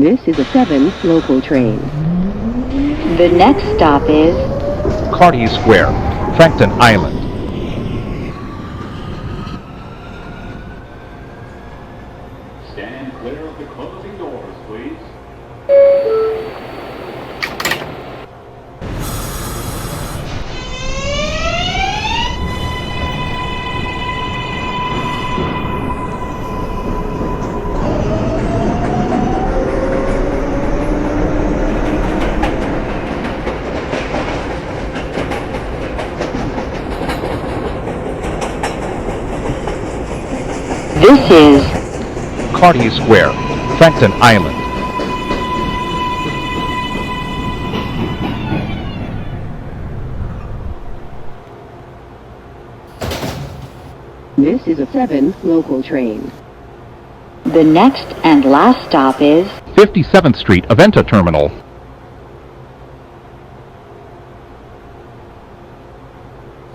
This is a 7 local train. The next stop is Carty Square, Frankton Island. Stand clear of the closing doors, please. This is Carty Square, Frankton Island. This is a 7 local train. the next and last stop is 57th Street, Aventa Terminal.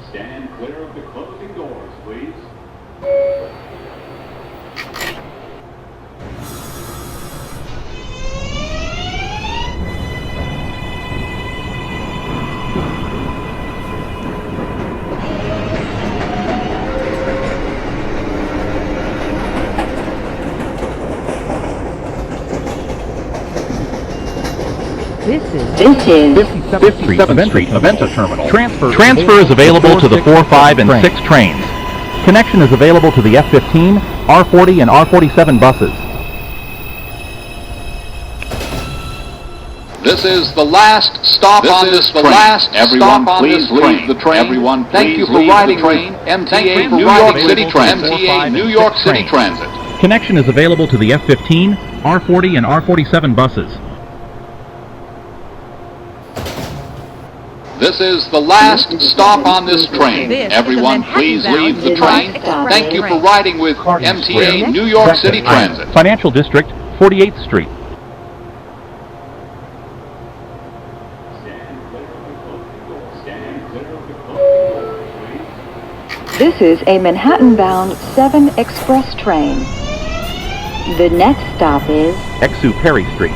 Stand clear of the closing doors, please. This is 57th Street, Aventa Terminal. Transfer is available to the 4, 5, and 6 trains. Connection is available to the F-15, R-40, and R-47 buses. This is the last stop on this train. Everyone, please leave the train. Everyone, thank you for riding the train. MTA New York City Transit. MTA New York City Transit. Connection is available to the F-15, R-40, and R-47 buses. This is the last stop on this train. Everyone, please leave the train. Thank you for riding with MTA New York City Transit. Financial District, 48th Street. Stand clear of the closing doors, please. This is a Manhattan-bound 7 express train. The next stop is Exuperry Street.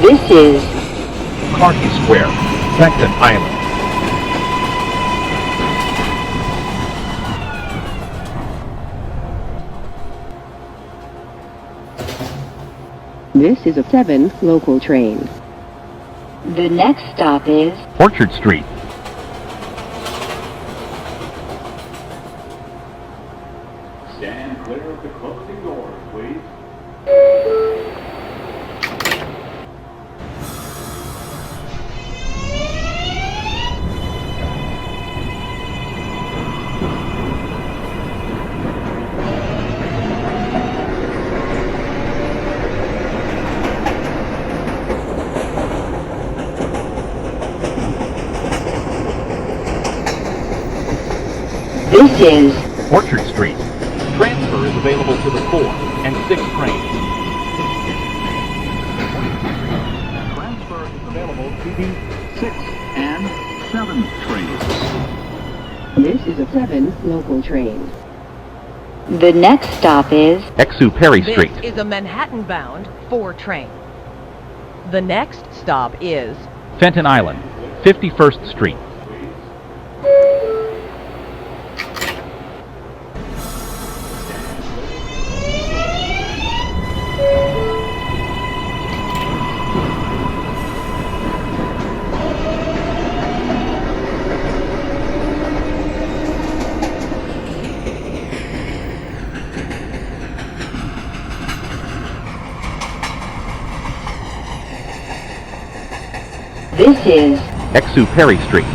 This is Carty Square, Frankton Island. This is a 7 local train. the next stop is Orchard Street. Stand clear of the closing doors, please. This is Orchard Street. Transfer is available to the 4 and 6 trains. Transfer is available to the 6 and 7 trains. This is a 7 local train. the next stop is Exuperry Street. This is a Manhattan-bound 4 train. The next stop is Fenton Island, 51st Street. This is Exuperry Street.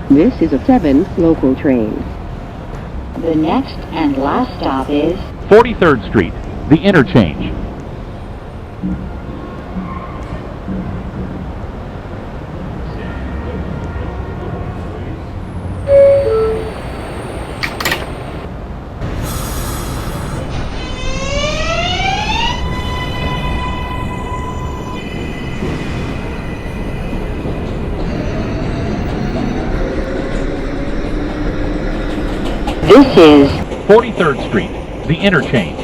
This is a 7 local train. the next and last stop is 43rd Street, the interchange. This is 43rd Street, the interchange.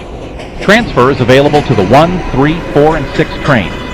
Transfer is available to the 1, 3, 4, and 6 trains.